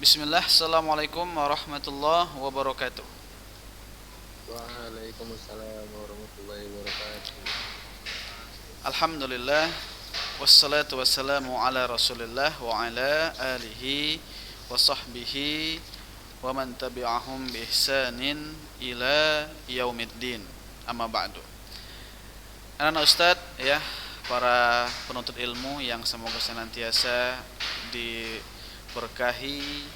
Bismillah, Assalamualaikum warahmatullahi wabarakatuh. Waalaikumsalam warahmatullahi wabarakatuh. Alhamdulillah, wassalatu wassalamu ala rasulillah wa ala alihi wa sahbihi wa man tabi'ahum bi ihsanin ila yaumiddin. Amma ba'du. Anak Ustadz ya, para penuntut ilmu yang semoga senantiasa diberkahi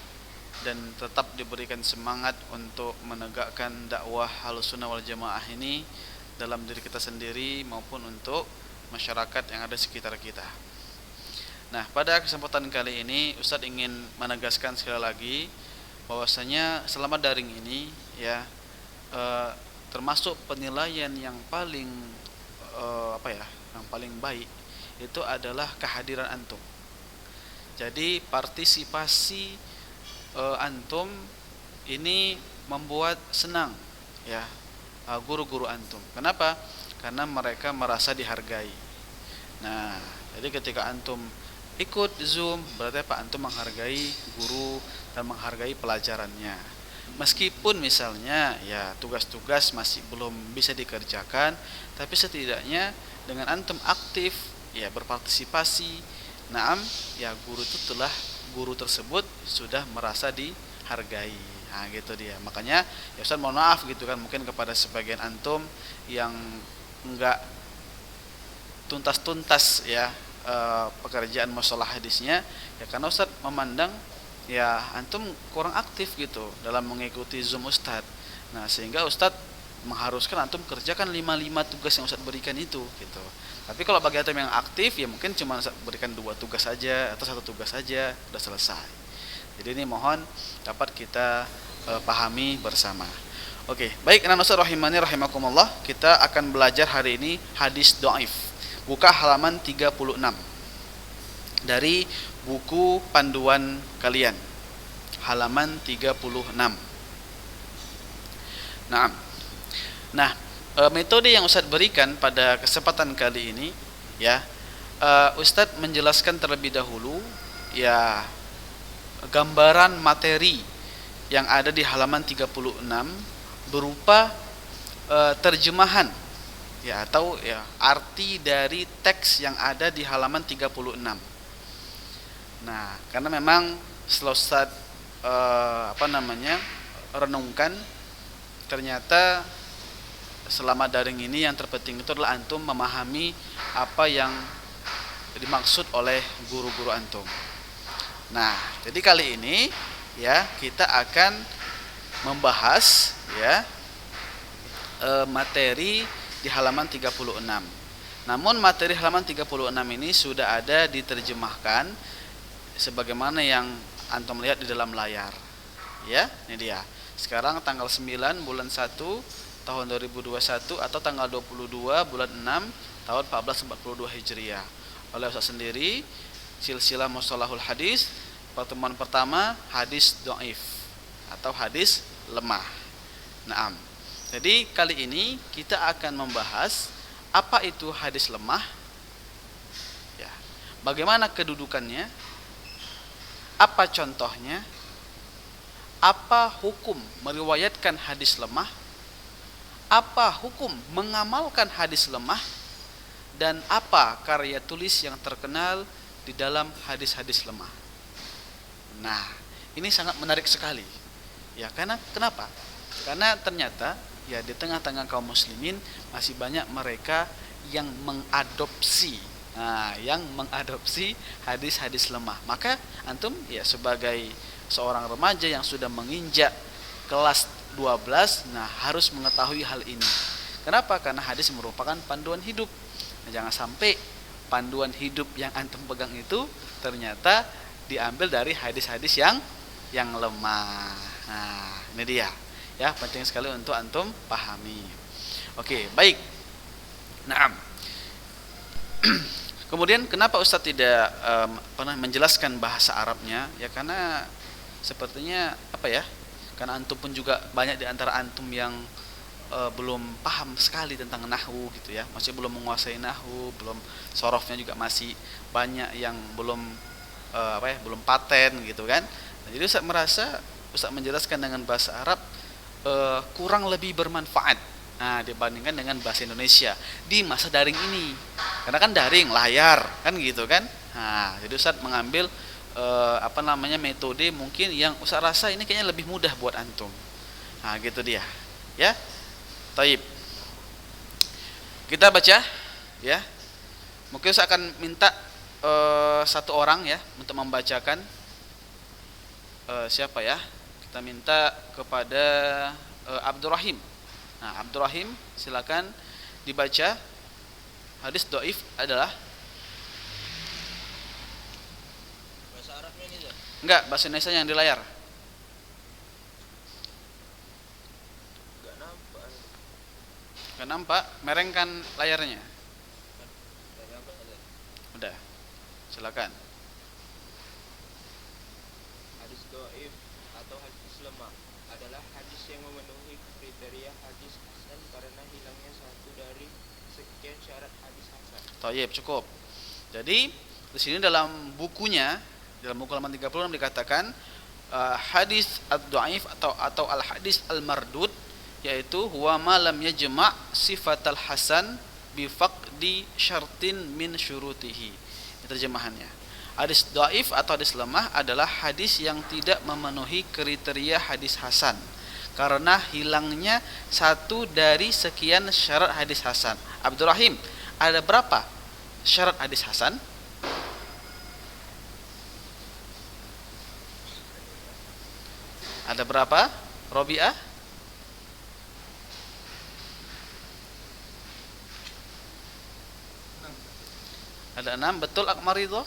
dan tetap diberikan semangat untuk menegakkan dakwah Ahlussunnah wal Jamaah ini dalam diri kita sendiri maupun untuk masyarakat yang ada di sekitar kita. Nah, pada kesempatan kali ini Ustadz ingin menegaskan sekali lagi bahwasanya selama daring ini ya termasuk penilaian yang paling yang paling baik itu adalah kehadiran antum. Jadi partisipasi antum ini membuat senang ya guru-guru antum. Kenapa? Karena mereka merasa dihargai. Nah, jadi ketika antum ikut Zoom berarti Pak antum menghargai guru dan menghargai pelajarannya. Meskipun misalnya ya tugas-tugas masih belum bisa dikerjakan, tapi setidaknya dengan antum aktif ya berpartisipasi, naam ya guru tersebut sudah merasa dihargai. Nah, gitu dia. Makanya ya Ustaz mohon maaf gitu kan mungkin kepada sebagian antum yang enggak tuntas-tuntas ya pekerjaan masalah hadisnya ya karena Ustaz memandang ya antum kurang aktif gitu dalam mengikuti Zoom Ustaz. Nah, sehingga Ustaz mengharuskan antum kerjakan 5 tugas yang Ustaz berikan itu gitu. Tapi kalau bagi antum yang aktif ya mungkin cuma Ustaz berikan 2 tugas saja atau 1 tugas saja udah selesai. Jadi ini mohon dapat kita pahami bersama. Oke, baik anak Ustaz rahimani rahimakumullah, kita akan belajar hari ini hadis dhaif. Buka halaman 36 dari buku panduan kalian. Halaman 36. Nah, metode yang Ustadz berikan pada kesempatan kali ini ya, Ustadz menjelaskan terlebih dahulu ya gambaran materi yang ada di halaman 36 berupa terjemahan ya atau ya arti dari teks yang ada di halaman 36. Nah, karena memang setelah Ustaz renungkan, ternyata selama daring ini yang terpenting itu adalah antum memahami apa yang dimaksud oleh guru-guru antum. Nah, jadi kali ini ya kita akan membahas ya materi di halaman 36. Namun materi halaman 36 ini sudah ada diterjemahkan sebagaimana yang antum lihat di dalam layar. Ya, ini dia. Sekarang tanggal 9 bulan 1 tahun 2021 atau tanggal 22 bulan 6 tahun 1442 Hijriah. Oleh Ustaz sendiri, silsilah Mustalahul Hadis, pertemuan pertama hadis dhaif atau hadis lemah. Naam. Jadi kali ini kita akan membahas apa itu hadis lemah, ya, bagaimana kedudukannya, apa contohnya, apa hukum meriwayatkan hadis lemah, apa hukum mengamalkan hadis lemah, dan apa karya tulis yang terkenal di dalam hadis-hadis lemah. Nah, ini sangat menarik sekali. Ya, karena kenapa? Karena ternyata ya di tengah-tengah kaum muslimin masih banyak mereka yang mengadopsi hadis-hadis lemah. Maka antum ya sebagai seorang remaja yang sudah menginjak kelas 12 harus mengetahui hal ini. Kenapa? Karena hadis merupakan panduan hidup. Nah, jangan sampai panduan hidup yang antum pegang itu ternyata diambil dari hadis-hadis yang lemah. Nah, ini dia. Ya, penting sekali untuk antum pahami. Oke, baik. Naam. Kemudian kenapa Ustadz tidak pernah menjelaskan bahasa Arabnya? Ya karena sepertinya karena antum pun juga banyak di antara antum yang belum paham sekali tentang nahwu gitu ya, masih belum menguasai nahwu, belum sorofnya juga masih banyak yang belum belum paten gitu kan. Nah, jadi Ustaz menjelaskan dengan bahasa Arab kurang lebih bermanfaat, nah, dibandingkan dengan bahasa Indonesia di masa daring ini. Karena kan daring, layar, kan gitu kan. Nah, jadi Ustaz mengambil metode mungkin yang Ustaz rasa ini kayaknya lebih mudah buat antum. Nah, gitu dia. Ya. Taib. Kita baca ya. Mungkin saya akan minta satu orang ya untuk membacakan. Siapa ya? Kita minta kepada Abdurrahim. Nah, Abdurrahim silakan dibaca. Hadis dhaif adalah Bahasa Arabnya ini Zat? enggak, bahasa Indonesia yang di layar. Enggak nampak. Enggak nampak, merengkan layarnya. Enggak nampak Zat. Udah. Silakan. Hadis dhaif atau hadis lemah adalah hadis yang memenuhi kriteria hadis hasan karena hilangnya satu dari sekian syarat hadis hasan. Thayyib, cukup. Jadi di sini dalam bukunya, dalam buku halaman 36 dikatakan hadis ad-dhaif atau al-hadis al-mardud, yaitu huwa ma lam yajma' sifatal hasan bi faqdi syartin min syurutihi. Ini terjemahannya. Hadis dhaif atau hadis lemah adalah hadis yang tidak memenuhi kriteria hadis hasan karena hilangnya satu dari sekian syarat hadis hasan. Abdurrahim, ada berapa syarat hadis hasan? Ada berapa? Robi'ah? Ada 6, betul Akmal Ridho?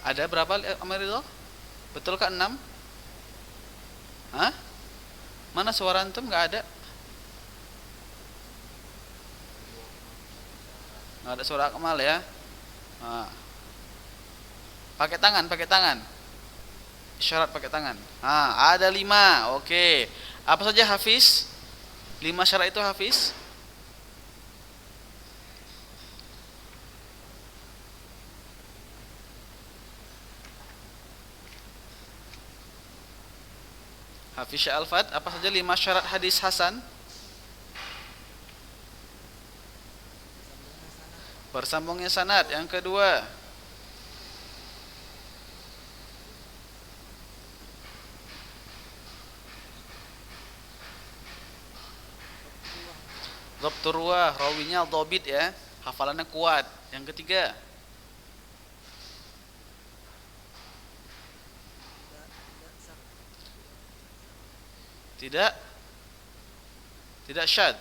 Ada berapa Akmal Ridho? Betul kah 6? Hah? Mana suara antum? Enggak ada. Enggak ada suara Akmal ya. Nah. Pakai tangan. Isyarat pakai tangan. Ada 5. Oke. Apa saja Hafiz? 5 syarat itu Hafiz? Hafiz Sya'alfat, apa saja 5 syarat hadis hasan? Bersambungnya sanad. Yang kedua, dhabtur ruwah, rawinya dhabit ya, hafalannya kuat. Yang ketiga, tidak syad.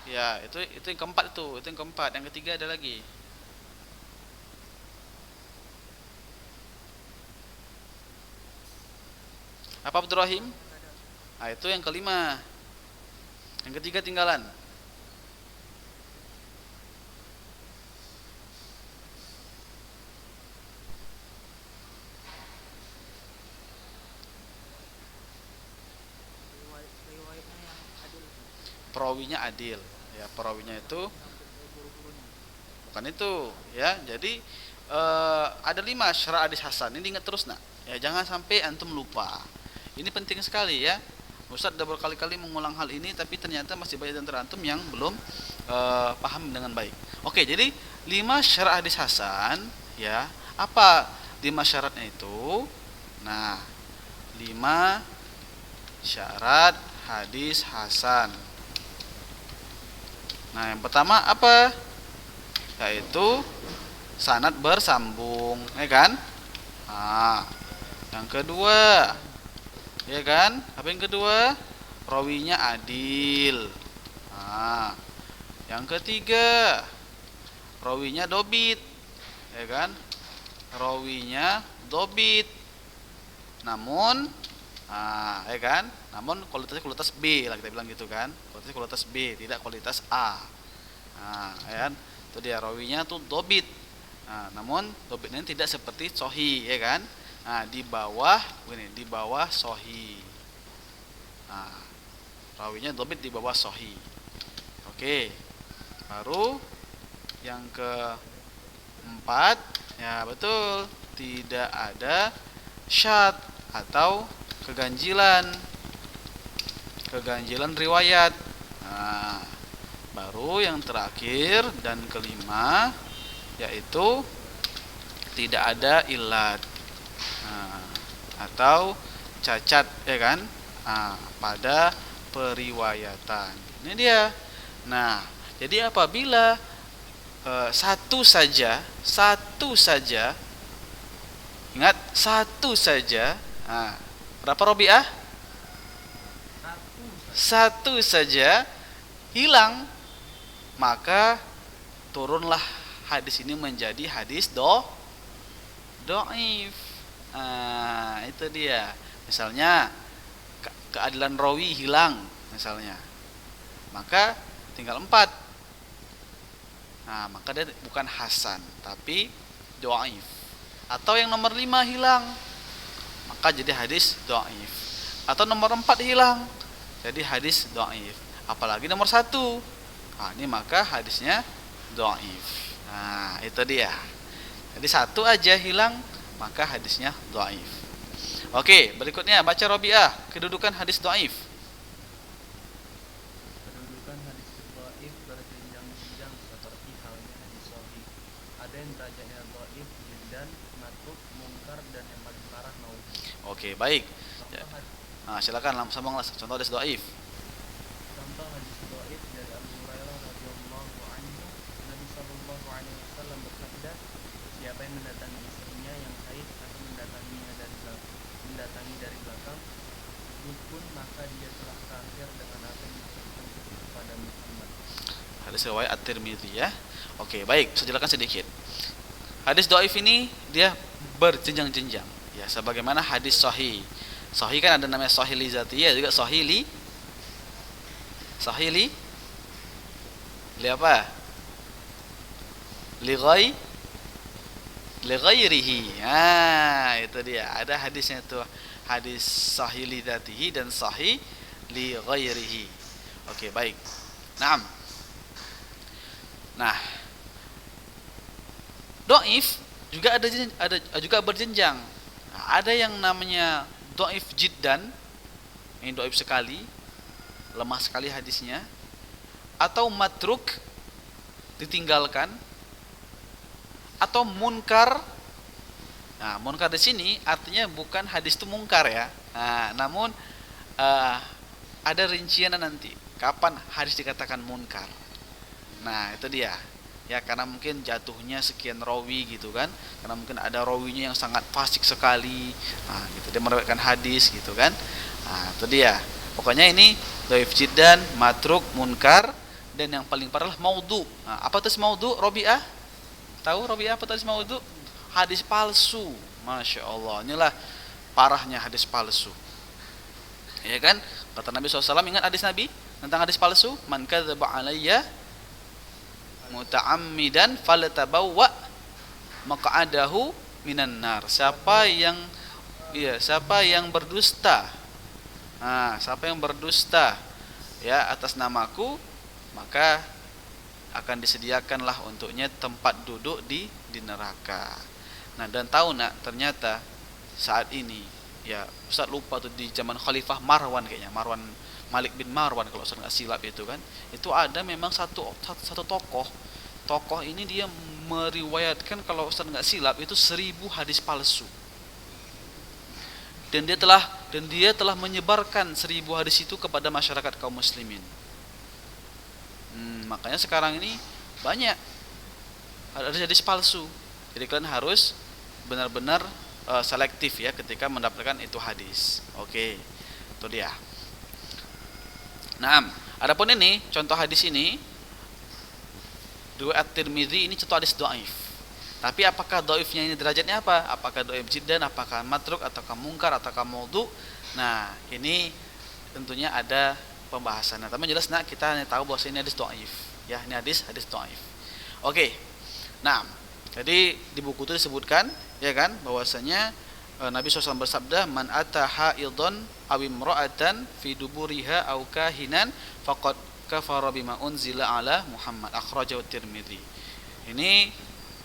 Ya, itu yang keempat itu yang keempat. Yang ketiga ada lagi. Apa Abdurrahim? Itu yang kelima. Yang ketiga tinggalan. Perawinya adil. Ya, perawinya itu bukan itu, ya. Jadi ada 5 syarat hadis hasan. Ini ingat terus nak. Ya, jangan sampai antum lupa. Ini penting sekali ya. Ustaz sudah berkali-kali mengulang hal ini, tapi ternyata masih banyak di antara antum yang belum paham dengan baik. Oke, jadi 5 syarat hadis hasan, ya. Apa 5 syaratnya itu? Nah, 5 syarat hadis hasan. Nah, yang pertama apa? Yaitu sanad bersambung, ya kan? Yang kedua, ya kan? Apa yang kedua? Rawinya adil. Yang ketiga, rawinya dobit, ya kan? Rawinya dobit. Namun, ya kan? Namun kualitas B lah, kita bilang gitu kan? Kualitas B, tidak kualitas A. Ya kan? Itu dia, rawinya tuh dobit. Namun dobitnya tidak seperti sohi, ya kan? Di bawah sohi. Rawinya dobit di bawah sohi. Oke. Baru Yang keempat, ya betul, tidak ada syad atau keganjilan riwayat. Nah, baru yang terakhir dan kelima yaitu tidak ada ilat, atau cacat, ya kan, pada periwayatan. Ini dia. Nah, jadi apabila satu saja, ingat satu saja, berapa Robiah? Satu saja hilang, maka turunlah hadis ini menjadi hadis do'if. Itu dia. Misalnya keadilan rawi hilang misalnya, maka tinggal 4. Maka dia bukan hasan tapi do'if. Atau yang nomor 5 hilang, maka jadi hadis do'if. Atau nomor 4 hilang, jadi hadis do'if. Apalagi nomor 1, ini maka hadisnya do'if. Itu dia. Jadi 1 aja hilang, maka hadisnya do'if. Oke, berikutnya baca Robiah, kedudukan hadis do'if. Kedudukan hadis dhaif berjenjang-jenjang seperti halnya hadis sahih. Ada yang derajatnya dhaif jiddan, matruk, munkar, dan yang paling parah maudhu. Oke, baik. Silakan sambung contoh hadis dhaif. Contoh hadis dhaif dari Abu Hurairah radhiyallahu anhu, Nabi sallallahu alaihi wasallam bersabda, siapa yang mendatangi istrinya yang haid atau mendatangi dari belakang, dukun, maka dia telah kafir dengan apa yang dikatakan kepada Muhammad. Hadis riwayat At-Tirmidzi, ya. Oke, baik, saya jelaskan sedikit. Hadis dhaif ini dia berjenjang-jenjang, ya, sebagaimana hadis sahih. Sahih kan ada namanya sahih li zatiyah, juga sahih li apa? Li ghairihi. Itu dia. Ada hadisnya itu, hadis sahih li dzatihi dan sahih li ghairihi. Oke, baik. Nah, dhaif juga ada juga berjenjang. Ada yang namanya dhaif jiddan, ini dhaif sekali, lemah sekali hadisnya, atau matruk, ditinggalkan, atau munkar. Munkar di sini artinya bukan hadis itu munkar, ya. Namun ada rincian nanti kapan hadis dikatakan munkar. Itu dia. Ya, karena mungkin jatuhnya sekian rawi gitu kan, karena mungkin ada rawinya yang sangat fasik sekali, gitu, dia meriwayatkan hadis gitu kan. Itu dia. Pokoknya ini dhaif jiddan, matruk, munkar, dan yang paling parah maudhu. Apa itu maudhu? Robiah tahu Robiah apa tadi maudhu? Hadis palsu. Masya Allah, inilah parahnya hadis palsu, ya kan. Kata Nabi SAW, ingat hadis Nabi tentang hadis palsu, man kadzaba alayya muta'ammidan faltabawwa maq'adahu minan nar. Siapa yang berdusta, siapa yang berdusta, ya, atas namaku, maka akan disediakanlah untuknya tempat duduk di neraka. Dan tahu nak, ternyata saat ini, ya, Ustaz lupa tuh, di zaman Khalifah Marwan kayaknya, Malik bin Marwan kalau saya nggak silap itu kan, itu ada memang satu tokoh ini dia meriwayatkan, kalau Ustaz nggak silap itu 1000 hadis palsu, dan dia telah menyebarkan 1000 hadis itu kepada masyarakat kaum muslimin. Makanya sekarang ini banyak hadis palsu, jadi kalian harus benar-benar selektif, ya, ketika mendapatkan itu hadis. Oke, itu dia. Adapun ini contoh hadis ini riwayat Tirmidzi, ini contoh hadis dhaif. Tapi apakah dhaifnya ini derajatnya apa? Apakah dhaif jiddan, apakah matruk, ataukah munkar, ataukah maudhu? Ini tentunya ada pembahasannya. Tapi jelas kita hanya tahu bahwa ini hadis dhaif, ya, ini hadis dhaif. Oke. Jadi di buku itu disebutkan, ya kan, bahwasanya Nabi SAW bersabda, man ata haidon aw imra'atan fi duburiha aw kahinan faqad kafara bima unzila ala Muhammad, akhrajahu Tirmidzi. Ini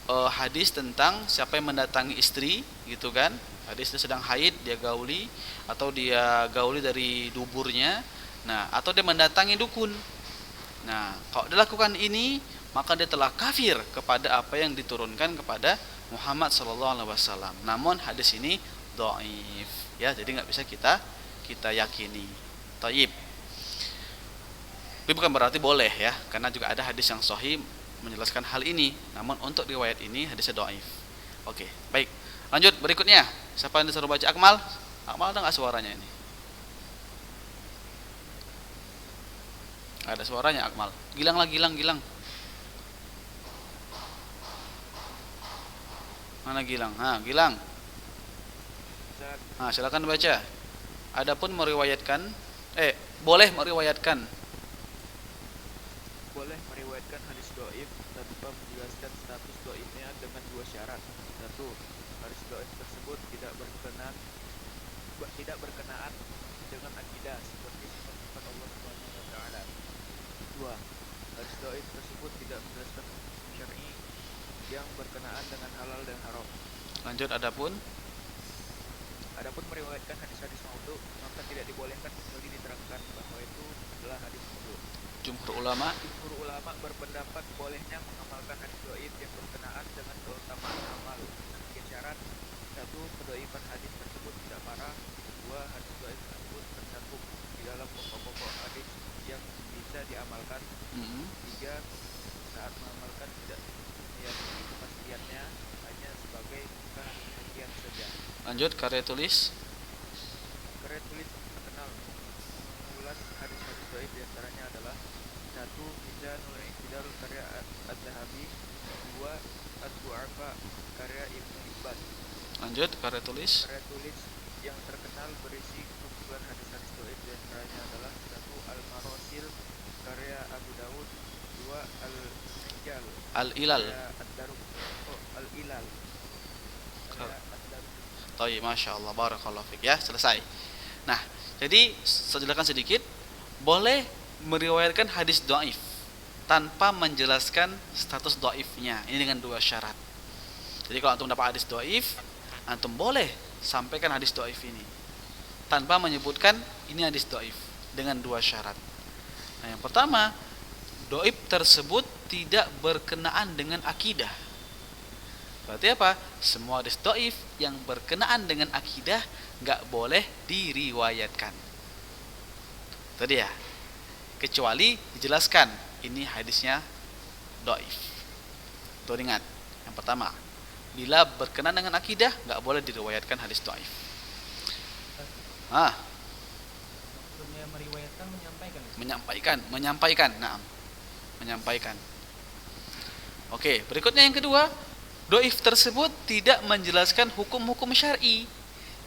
hadis tentang siapa yang mendatangi istri gitu kan. Hadis itu sedang haid, dia gauli atau dia gauli dari duburnya. Nah, atau dia mendatangi dukun. Nah, kalau dilakukan ini, maka dia telah kafir kepada apa yang diturunkan kepada Muhammad SAW. Namun hadis ini dhaif, ya, jadi nggak bisa kita yakini. Thayyib. Tapi bukan berarti boleh ya, karena juga ada hadis yang sahih menjelaskan hal ini. Namun untuk riwayat ini hadisnya dhaif. Oke, baik. Lanjut berikutnya. Siapa yang disuruh baca? Akmal? Akmal ada nggak suaranya ini? Ada suaranya Akmal. Gilang lah, Gilang. Mana Gilang? Gilang. Silakan baca. Adapun meriwayatkan, boleh meriwayatkan. Boleh meriwayatkan hadis dhaif tanpa menjelaskan status dhaifnya dengan dua syarat. Satu, hadis dhaif tersebut tidak berkenaan dengan akidah seperti sifat-sifat Allah Subhanahu wa taala. Dua, hadis dhaif tersebut tidak menjelaskan hukum syar'i yang berkenaan dengan halal dan haram. Lanjut, adapun meriwayatkan hadis-hadis maudhu, maka tidak dibolehkan kecuali diterangkan bahwa itu adalah hadis maudhu. Jumhur ulama berpendapat bolehnya mengamalkan hadis dhaif yang berkenaan dengan keutamaan amal dengan syarat: satu, kedhaifan hadis tersebut tidak parah; dua, hadis dhaif tersebut tercantum di dalam pokok-pokok hadis yang bisa diamalkan; tiga, saat mengamalkan tidak meyakini kepastiannya, hanya sebagai penelitian saja. lanjut karya tulis. Karya tulis terkenal mengulas hadis-hadis dhaif diantaranya adalah: satu, Mizanul I'tidal karya Az-Zahabi; dua, Ad-Du'afa karya Ibnu Hibban. Lanjut karya tulis. Karya tulis yang terkenal berisi kumpulan hadis-hadis dhaif diantaranya adalah: satu, Al-Marasil karya Abu Dawud; dua, Al-Minjal Al-Ilal. Al-Ilal karya Ad-Daruk. Baik, Masya Allah, barakallahu fiik, ya, selesai. Nah, jadi saya jelaskan sedikit. Boleh meriwayatkan hadis dhaif tanpa menjelaskan status dhaifnya. Ini dengan dua syarat. Jadi kalau antum dapat hadis dhaif, antum boleh sampaikan hadis dhaif ini tanpa menyebutkan ini hadis dhaif, dengan dua syarat. Nah, yang pertama, dhaif tersebut tidak berkenaan dengan akidah. Berarti apa? Semua hadis dhaif yang berkenaan dengan akidah nggak boleh diriwayatkan. Tadi ya, kecuali dijelaskan ini hadisnya dhaif. Tuh, ingat. Yang pertama, bila berkenaan dengan akidah nggak boleh diriwayatkan hadis dhaif. Maksudnya meriwayatkan, menyampaikan. Nah, menyampaikan. Oke, berikutnya yang kedua, dhaif tersebut tidak menjelaskan hukum-hukum syar'i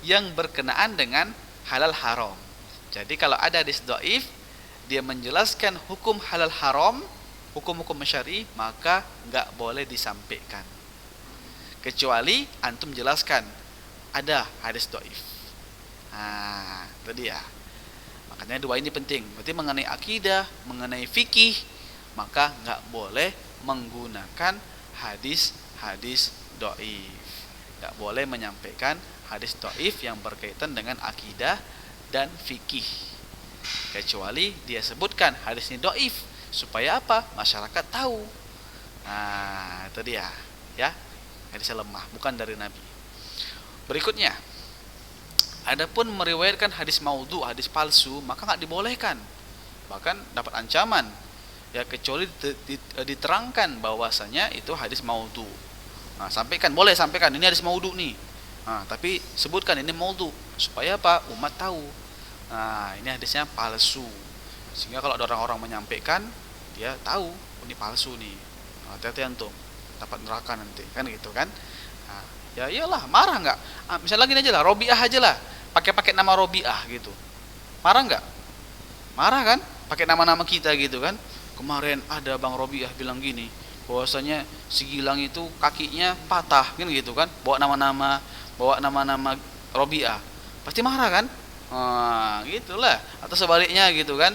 yang berkenaan dengan halal haram. Jadi kalau ada hadis dhaif, dia menjelaskan hukum halal haram, hukum-hukum syar'i, maka nggak boleh disampaikan. Kecuali antum jelaskan ada hadis dhaif. Itu dia. Makanya dua ini penting. Berarti mengenai akidah, mengenai fikih, maka nggak boleh menggunakan hadis dhaif. Nggak boleh menyampaikan hadis dhaif yang berkaitan dengan akidah dan fikih, kecuali dia sebutkan hadis ini dhaif supaya apa? Masyarakat tahu. Itu dia, ya. Hadisnya lemah, bukan dari Nabi. Berikutnya, adapun meriwayatkan hadis maudhu, hadis palsu, maka nggak dibolehkan, bahkan dapat ancaman, ya, kecuali diterangkan bahwasanya itu hadis maudhu. Sampaikan, boleh sampaikan ini hadis maudhu nih. Tapi sebutkan ini maudhu supaya apa? Umat tahu. Ini hadisnya palsu. Sehingga kalau ada orang-orang menyampaikan, dia tahu ini palsu nih. Hati-hati antum, dapat neraka nanti, kan gitu kan? Ya iyalah, marah nggak? Misalnya gini aja lah, Robiah aja lah, pakai nama Robiah gitu. Marah nggak? Marah kan? Pakai nama-nama kita gitu kan? Kemarin ada Bang Robiah bilang gini, bahwasanya si Gilang itu kakinya patah, kan gitu kan? Bawa nama-nama Robiah, pasti marah kan? Gitulah. Atau sebaliknya gitu kan?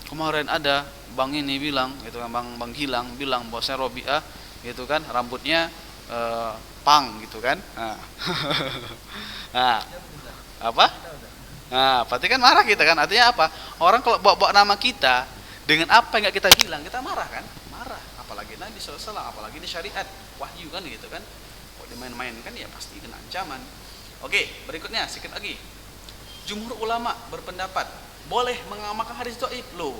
kemarin ada bang ini bilang gitu kan, bang Gilang bilang bahwasanya Robiah gitu kan rambutnya pang gitu kan. Nah. Nah, apa? Nah, berarti kan marah kita kan. Artinya apa? Orang kalau bawa-bawa nama kita dengan apa yang nggak kita bilang, kita marah kan? Marah. Apalagi Nabi SAW, apalagi ini syariat, wahyu kan gitu kan. Kalau dimain-main kan ya pasti kena ancaman. Oke, berikutnya sedikit lagi. Jumhur ulama berpendapat boleh mengamalkan hadis dhaif. Loh,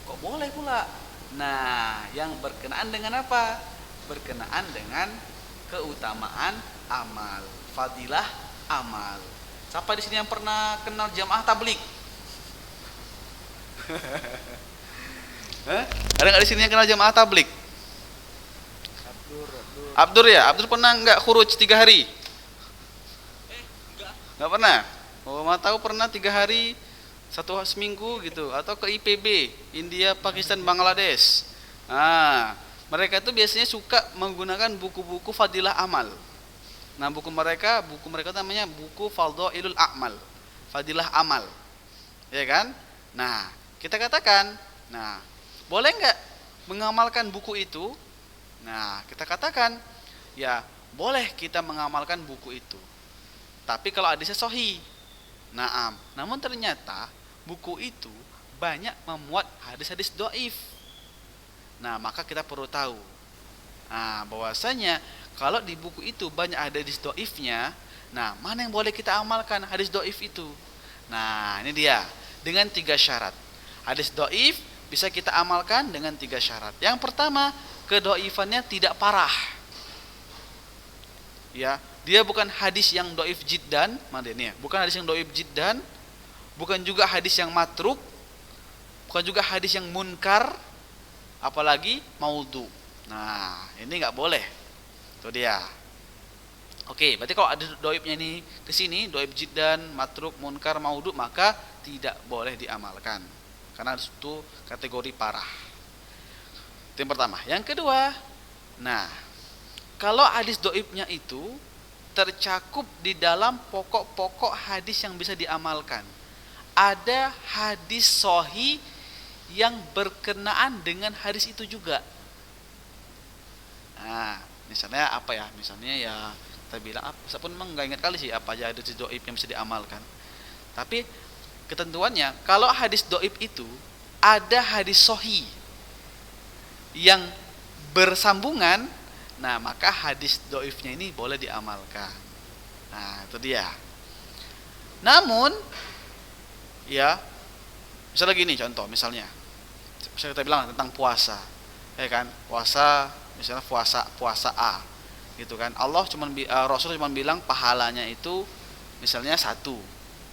kok boleh pula? Nah, yang berkenaan dengan apa? Berkenaan dengan keutamaan amal, fadilah amal. Siapa di sini yang pernah kenal jamaah tablik? Ada nggak di sini yang kenal jamaah tablik? Abdur ya? Abdur pernah nggak khuruj 3 hari? Nggak pernah? Oh, mau tahu pernah 3 hari, seminggu gitu, atau ke IPB, India, Pakistan, Bangladesh. Nah, mereka itu biasanya suka menggunakan buku-buku fadilah amal. Nah, buku mereka namanya buku Fadhailul A'mal, fadilah amal. Ya kan? Nah, kita katakan, nah, boleh nggak mengamalkan buku itu? Nah, kita katakan, ya, boleh kita mengamalkan buku itu. Tapi kalau hadisnya sahih. Naam. Namun ternyata buku itu banyak memuat hadis-hadis dhaif. Nah, maka kita perlu tahu. Nah, bahwasanya kalau di buku itu banyak hadis dhaifnya, nah, mana yang boleh kita amalkan hadis dhaif itu? Nah, ini dia. Dengan 3 syarat. Hadis dhaif bisa kita amalkan dengan 3 syarat. Yang pertama, kedhaifannya tidak parah. Ya, dia bukan hadis yang dhaif jiddan, bukan hadis yang dhaif jiddan, bukan juga hadis yang matruk, bukan juga hadis yang munkar, apalagi maudhu. Nah, ini nggak boleh. Itu dia. Oke, berarti kalau ada dhaifnya ini ke sini, dhaif jiddan, matruk, munkar, maudhu, maka tidak boleh diamalkan. Karena itu kategori parah. Itu yang pertama. Yang kedua, nah, kalau hadis dhaifnya itu tercakup di dalam pokok-pokok hadis yang bisa diamalkan. Ada hadis sahih yang berkenaan dengan hadis itu juga. Nah, misalnya apa ya? Misalnya ya kita bilang apa? Saya pun memang nggak ingat kali sih apa aja hadis dhaif yang bisa diamalkan. Tapi ketentuannya kalau hadis dhaif itu ada hadis sahih yang bersambungan, nah, maka hadis dhaifnya ini boleh diamalkan. Nah, itu dia. Namun, ya, misalnya gini contoh, misalnya kita bilang tentang puasa, ya kan? Puasa, misalnya puasa A, gitu kan? Rasul cuma bilang pahalanya itu misalnya 1,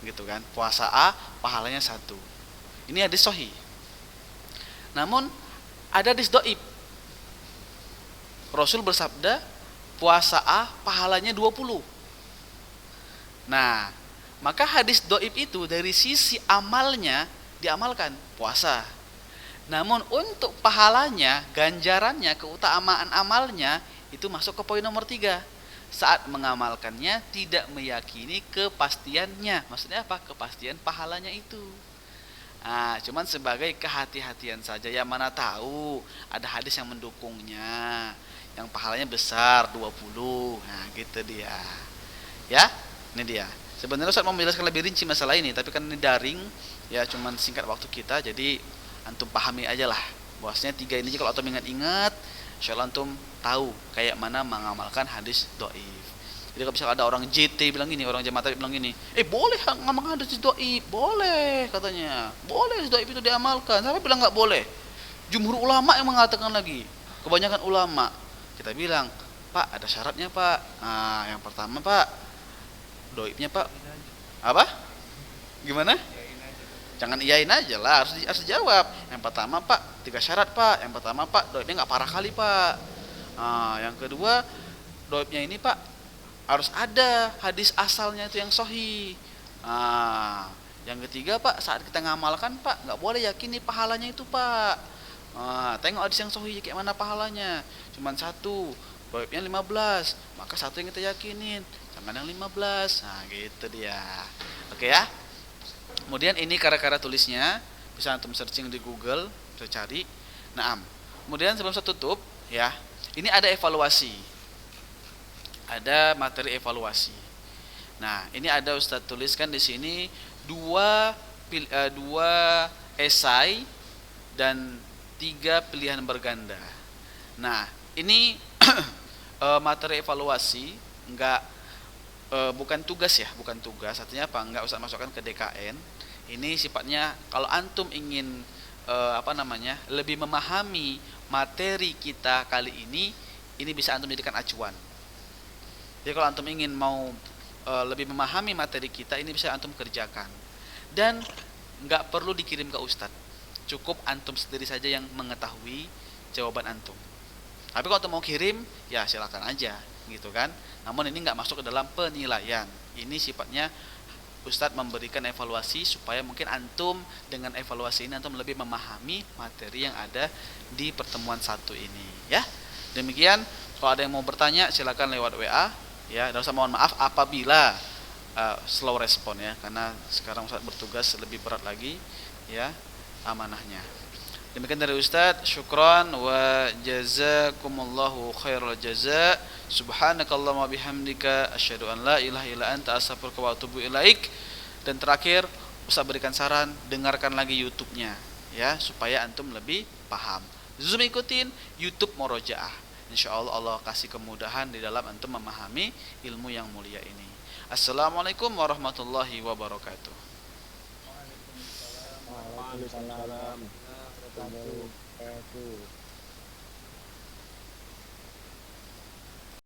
gitu kan? Puasa A pahalanya 1. Ini hadis sahih. Namun ada hadis dhaif. Rasul bersabda puasa A pahalanya 20. Nah, maka hadis dhaif itu dari sisi amalnya diamalkan puasa. Namun untuk pahalanya, ganjarannya, keutamaan amalnya itu masuk ke poin nomor 3. Saat mengamalkannya tidak meyakini kepastiannya. Maksudnya apa? Kepastian pahalanya itu. Nah, cuman sebagai kehati-hatian saja, ya mana tahu ada hadis yang mendukungnya, yang pahalanya besar 20. Nah, gitu dia. Ya, ini dia. Sebenarnya Ustaz mau menjelaskan lebih rinci masalah ini, tapi kan ini daring, ya cuman singkat waktu kita, jadi antum pahami aja lah. Bahwasanya 3 ini kalau antum ingat-ingat, insyaallah antum tahu kayak mana mengamalkan hadis dhaif. Jadi kalau misalnya ada orang JT bilang gini, orang jamaah bilang gini, boleh ngamalkan hadis dhaif, boleh katanya, boleh hadis dhaif itu diamalkan. Siapa bilang nggak boleh? Jumhur ulama yang mengatakan lagi, kebanyakan ulama. Kita bilang, Pak, ada syaratnya Pak. Nah, yang pertama Pak, dhaifnya Pak, apa? Gimana? Jangan iyain aja lah, harus dijawab. Yang pertama Pak, 3 syarat Pak. Yang pertama Pak, dhaifnya nggak parah kali Pak. Nah, yang kedua, dhaifnya ini Pak harus ada hadis asalnya itu yang sahih. Nah, yang ketiga Pak, saat kita ngamalkan Pak, nggak boleh yakini pahalanya itu Pak. Nah, tengok hadis yang sahih kayak mana pahalanya. Cuman 1, dhaifnya 15, maka 1 yang kita yakinin, jangan yang 15. Nah, gitu dia. Oke ya. Kemudian ini kara-kara tulisnya, Bisa antum searching di Google, bisa cari. Naam. Kemudian sebelum saya tutup, ya, ini ada evaluasi. Ada materi evaluasi. Nah, ini ada Ustadz tuliskan di sini dua esai dan 3 pilihan berganda. Nah, ini materi evaluasi, bukan tugas ya, bukan tugas. Artinya apa? Enggak usah masukkan ke DKN. Ini sifatnya kalau antum ingin lebih memahami materi kita kali ini bisa antum jadikan acuan. Jadi kalau antum ingin mau lebih memahami materi kita, ini bisa antum kerjakan. Dan nggak perlu dikirim ke ustadz, cukup antum sendiri saja yang mengetahui jawaban antum. Tapi kalau antum mau kirim, ya silakan aja, gitu kan. Namun ini nggak masuk ke dalam penilaian. Ini sifatnya ustadz memberikan evaluasi supaya mungkin antum dengan evaluasi ini antum lebih memahami materi yang ada di pertemuan satu ini, ya. Demikian. Kalau ada yang mau bertanya, silakan lewat WA. Ya, dan saya mohon maaf apabila slow respon ya, karena sekarang Ustaz bertugas lebih berat lagi ya amanahnya. Demikian dari Ustaz, syukran wa jazakumullahu khairal jaza. Subhanakallahumma bihamdika asyhadu an la ilaha illa anta astaghfiruka wa atubu ilaik. Dan terakhir, Ustaz berikan saran, dengarkan lagi YouTube-nya ya supaya antum lebih paham. Zoom ikutin YouTube Murojaah. InsyaAllah Allah kasih kemudahan di dalam antum memahami ilmu yang mulia ini. Assalamualaikum warahmatullahi wabarakatuh. Waalaikumsalam warahmatullahi wabarakatuh.